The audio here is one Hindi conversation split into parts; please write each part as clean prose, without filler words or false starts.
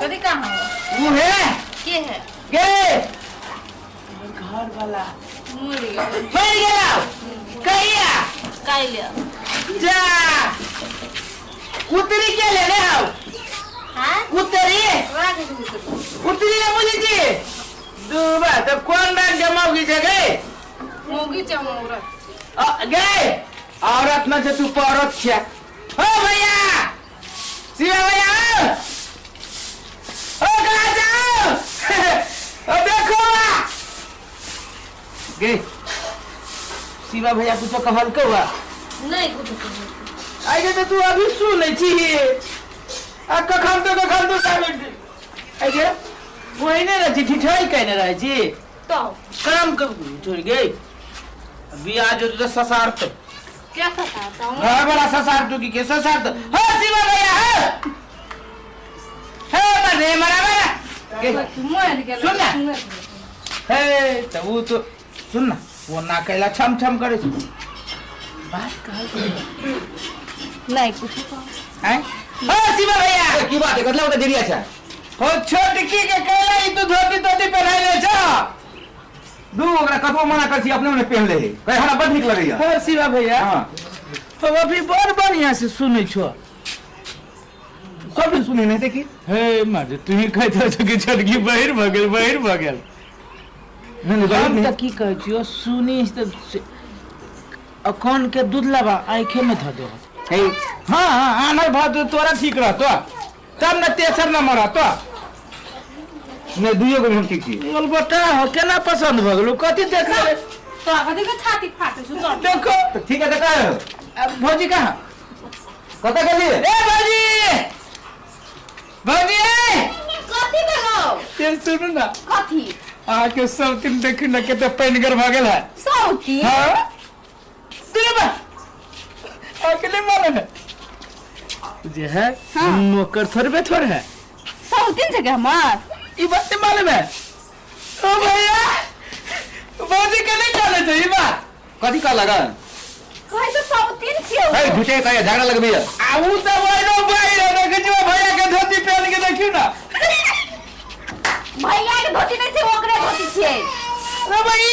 कदी कहाँ हो? वो है के है? गे घर वाला मर गया। मर गया कहिया काई लिया? जा उतरी के ले ले आओ हाँ? उतरी बड़ा कैसे उतर? उतरी ना बोली जी दूबा तो कौन डाल जमाओगी जगह मोगी चमोरा। गए औरत ना से तू औरत छे हो भैया शिवा भैया ओ कहाँ जाओ ओ देखो गे शिवा भैया कुछ कहल को हुआ नहीं कुछ आगे तो तू अभी सुन छी आ कखन तो साबित आगे वही ने रही ठिठई कहने रहे जी तो काम कर छोड़ गई बिया जो तो ससार तो क्या सताता हूँ? घर बड़ा ससार तो की के ससार तो हो शिवा भैया हो मरे मरा सुन ना हे तो वो तो सुन ना वो ना कहला छम छम करे बात कहा नहीं कुछ हैं हो शिवा भैया की बात है कतला उठा देरिया छा हो छोटकी के कहला ई तू धोती तोती पहनाई ले छ दू ओकरा कतबो मना करछी अपने ने पहन ले कहे हमरा बड निक लगैया हो शिवा भैया हां हम अभी बड़ बढ़िया से सुनै छो सब सुने नहीं देखी हे मारे तू ही कहत छ कि छोटकी बहिर भगेल हम त की कहै छियो सुनी त अखन के दूध लबा आंखे में ध दो हे हां आनर भात तोरा ठीक रहतो तब न तेसर न मरतो ने दुइयो को हम ठीक छी बोल बेटा हो केना पसंद भ गेलो कथि देख ले तो कदी के छाती फाटे छु तो देखो तो ठीक है देखा अब भौजी कहां कता गेली ए भौजी कथी लगाओ? ये सुन ना कथी? आके सब दिन देखी ना केते पैनगर भ गेल है सौती? हां तेरे बा अकेले मालूम है तुझे है हाँ। नौकर थोड़े है सौतीन से क्या हमार? ये बात मालूम है ओ भैया भौजी के नहीं जाने चाहिए बात कथी का लगा कहे तो सौतीन छियो। हे झूठे कहे झगड़ा लगबी है आऊ तो भाई देख जो भैया के धोती पहन के देखियो ना भैया के धोती नहीं छे ओकरे धोती छे। अरे भाई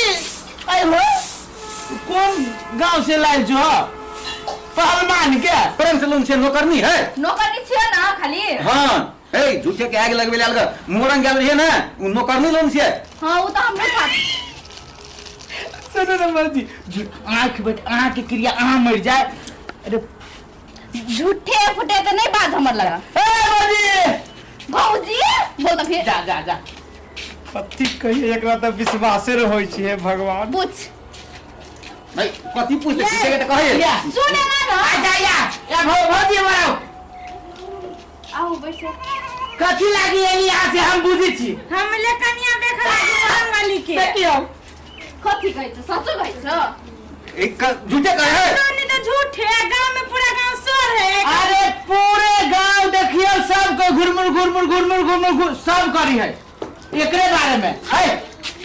आई हो कौन गांव से लाए जो पहलवान के प्रेम से लोन से नौकरनी है नौकरी छियो ना खाली? हां हे झूठे के आगे लगबे लाल मोरंग गेल रही है ना उ नौकरनी लोन से हां वो तो हमने था। सुनो ना मर्जी आँख की क्रिया मर जाए अरे झूठे फुटे तो नहीं बात हमर लगा। ए मर्जी भौजी बोल तो फिर जा कथी कहिए एकरा त विश्वासे रे होई छै भगवान पूछ। नहीं कथी पूछ झूठे के त कहे सुने ना आ या भौजी मराओ आओ बैठो। कथी लागी एली यहाँ से हम बुझी छी हम ले कनिया देख लागी मोहन वाली के देखियो कथी कहै छ सच कहै छ? एक झूठे कहे नहीं तो झूठ है गांव में पूरा गांव शोर है। अरे पूरे गांव देखियो सब को घुरमुर सब करी है एकरे बारे में है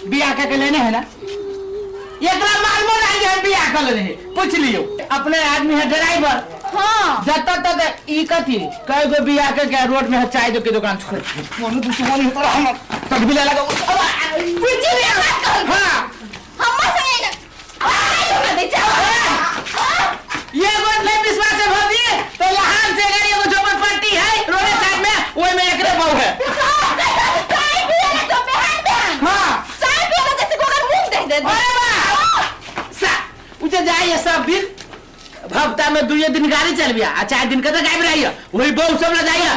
बियाह के लेने है ना एकरा मालूम नहीं है बियाह कर लेने पूछ लियो अपने आदमी है ड्राइवर हां जब तक ई कथी कई गो बियाह के रोड में चाय की दुकान छोड़ कोनो दुश्मनी होता हम तक भी लगा पूछ लियो हां हम संगे ना आई दे जा। ये बात नहीं विश्वास है भौजी तो यहाँ से अगर ये झोपड़पट्टी है रोड साइड में ओए में एकरे बहु है चाय पिए तो बहन बहन हां चाय पिए तो जैसे को मुंह देख दे। अरे वाह सा उजे जाइए सब दिन हफ्ता में 2 दिन गाड़ी चल बिया आ 4 दिन का तो गायब रहिए वही बहु सब ल जाइए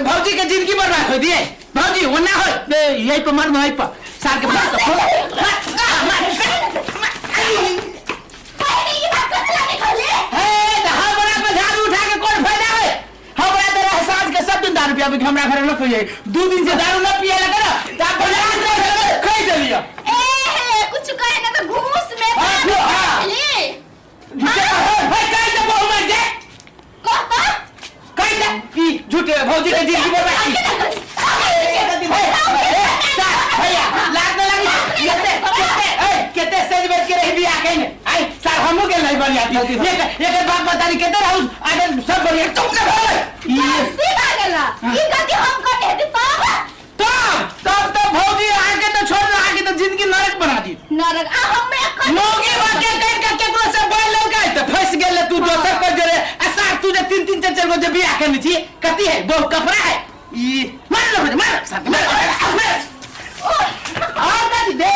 भौजी के जिंदगी बर्बाद हो दिए भौजी वो ना हो यही पर मर वही पर साल के बाद झाड़ू उठा के कौन फायदा है हमरा तेरा साँझ के सब दिन दारू पिया हमरा घर न पिए 2 दिन से दारू न पिए लगा ना तब खई दे लिया ए कुछ कहे ना तो घूस में हां ले भाई कह दे बहु मर जाए कहता कह दे की झूठे भौजी के जिंदगी बर्बाद की भैया लाग लगी केते सेज बैठ के रही बिया के आई सर हमू के नहीं बनिया एक बात बता रही कहते रहू आगे सब बढ़िया तुम ना भाई गलती आ गेला ई गलती हम करते हैं तब तो भौजी आके तो छोड़ आके तो जिंदगी नरक बना दी नरक आ हमें मोगे वाके कह के केकरो से बोल ले गए तो फंस गेले तू दोसर को जरे ऐसा तू जे 3 4 गो जे बियाह करनी थी कती है वो कपड़ा है ई मार साथ मार आ दादी दे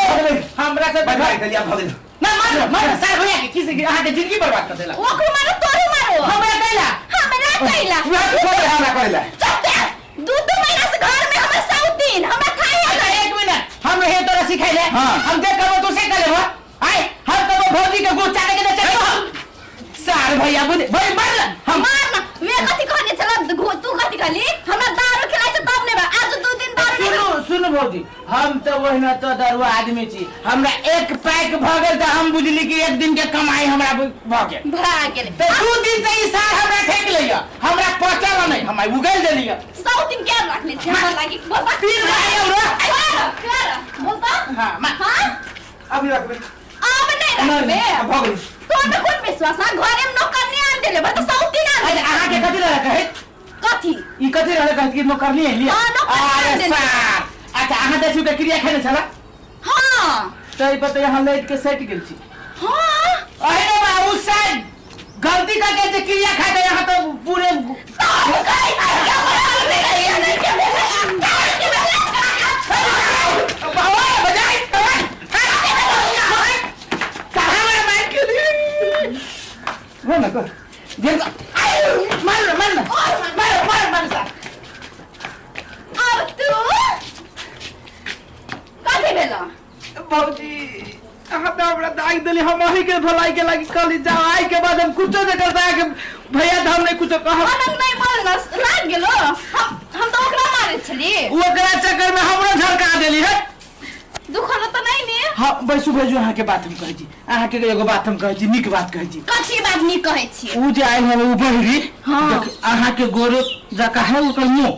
हमरा से भाई गलिया भाग ना मार सार भैया के किसी की आके जिंदगी बर्बाद कर देला ओकरो मारो तोरे मारो हमरा कहला हमरा कहला दूध महीना से घर में हमें 100 दिन हमें खाए एक मिनट हम हे तोरा सिखाइले हम देख करबो तू से कर लेबो आय हर कबो भौजी के गोचा के दे चलो सार भैया बोले भाई मार हम मारना वे कथि कहने चला तू कथि कहली हमरा दारू खिलाइ छ तब ने बा आज 2 दिन दारू सुनो भौजी हम तो वहिना तो दरुआ आदमी छी हमरा एक पैक भ गेल त हम बुझली कि एक दिन के कमाई हमरा भ गेल तो 2 दिन से ई सार हमरा ठेक लिया हमरा पचल नहीं हम उगल देलिया 100 दिन क्या रखले छ हमरा लागि बोलता फिर आयो रे बोलता हां हां अब रख अब नहीं रखबे भाग तो न कोन विश्वास ना घरे में नौकर नहीं आन देले बा तो 100 दिन आन अरे आहा के कथि रहे कहे कथि ई कथि रहे कहे कि नौकर नहीं लिया हां नौकर अरे सार अच्छा आहा देसु के क्रिया खाने छला हां तई पता यहाँ लेट के सेट गेल छी हां अरे बाबू साहब गलती का कहते क्रिया खा के यहाँ तो पूरे हम वही के भलाई के लगी कल जाओ आई के बाद हम कुछ नहीं करता है कि भैया तो हम नहीं कुछ कहा हम नहीं बोलना लाग गेलो हम तो ओकरा मारे छली ओकरा चक्कर में हमरो झलका देली है दुखल तो नहीं ने हां बैसु अहाँ के बात हम कहै छी अहाँ के एगो बात हम कहै छी निक बात कहै छी कथि बात नहीं कहै छी उ जे आइ हम उ बहिरी हां अहाँ के गोरो जका है ओकर मुंह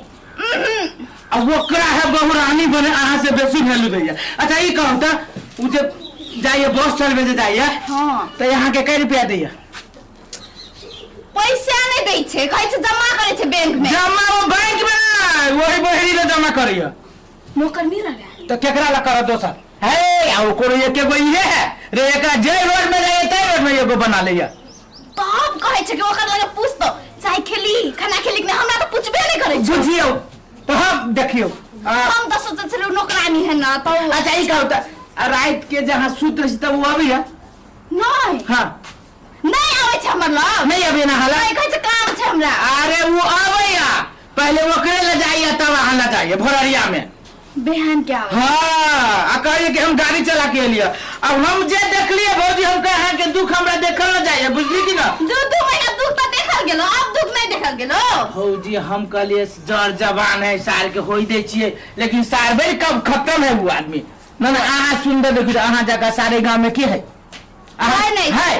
अब ओकरा है बहुरानी बने अहाँ से बेसी वैल्यू दैया अच्छा ई कहू त उ जे जाइए बस चलबे जे जाइए हां तो यहाँ के कै रुपया दैया पैसा नहीं दै छे कहै छे जमा करे छे बैंक में जमा वो बैंक में ना वही बहिरी ले जमा करिया नौकर नहीं रहे तो केकरा ला कर दोसर है आ कोनो एके गो इहे है रे एकरा जे रोड में जाइए तै रोड में एगो बना लेया तब कहै छे कि ओकर लगे पूछ तो चाय खेली खाना खेली कि हमरा तो पूछबे नहीं करे छे बुझियो तो हम देखियो हम तो सोचे छे नौकरानी है ना तो अच्छा ई कहू त रात के जहां सुत रही तब वो अभी है नहीं हां नहीं आवे छे हमर लग नहीं अभी ना हाला नहीं कहै छे काम छे हमरा अरे वो आवेया पहले वो करे ले जाइए तब आना चाहिए भोररिया में बेहन क्या हाँ आ कहिए कि हम गाड़ी चला के लिया अब हम जे देख लिए भौजी हम कहे कि दुख हमरा देखल न जाए बुझली कि ना 2 महीना दुख तो देखल गेलो अब दुख नहीं देखल गेलो भौजी हम कहलिए जड़ जवान है सार के होई दे छिए लेकिन सार भाई कब खत्म है वो आदमी ना ना आहा सुंदर देखिए आहा जगह सारे गांव में की है है नहीं है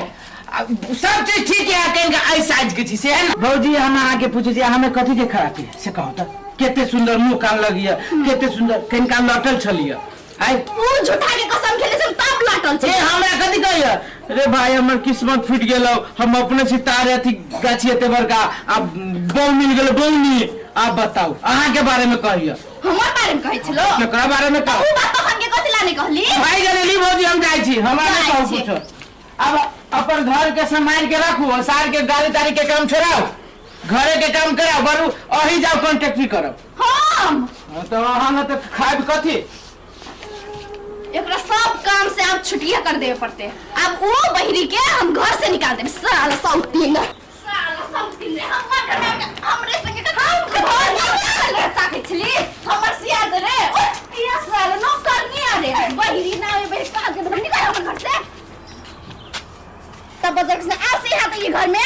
सब चीज ठीक है कहीं आई साइज के चीज से है ना भौजी हम आके पूछे छी हमें कथि के खराबी है से कहो त केते सुंदर मुंह कान लगिया केते सुंदर कहीं कान लटल छलिया आई तू झूठा के कसम खेले से तब लटल छे ए हमरा कथि कहिया रे भाई हमर किस्मत फूट गेलो हम अपने सितारे अथी गाछी एते बड़का अब बौ मिल गेलो बौनी आप बताओ अहाँ के बारे में कहिया हमर बारे में कहै छलो केकरा बारे में कहू तू बात हम के कथि लाने कहली भाई गलेली भौजी हम जाई छी हमरा नहीं कहू कुछो अब अपन घर के संभाल के रखू सार के गाड़ी तारी के काम छोड़ाओ घरे के काम कराओ बरू अही जाओ कॉन्ट्रैक्टरी करब हम तो अहाँ न तो खाब कथी एकरा सब काम से आप छुट्टियां कर देवे पड़ते अब वो बहिरी के हम घर से निकाल देब साला सौतीन रे हमरे संगे हम घर में रहता के छली हमर सिया दे रे ये साला नो करनी आ रे बहिरी ना होय बहिरी का के निकाल हमर घर से तब बजर से आ से हाथ ये घर में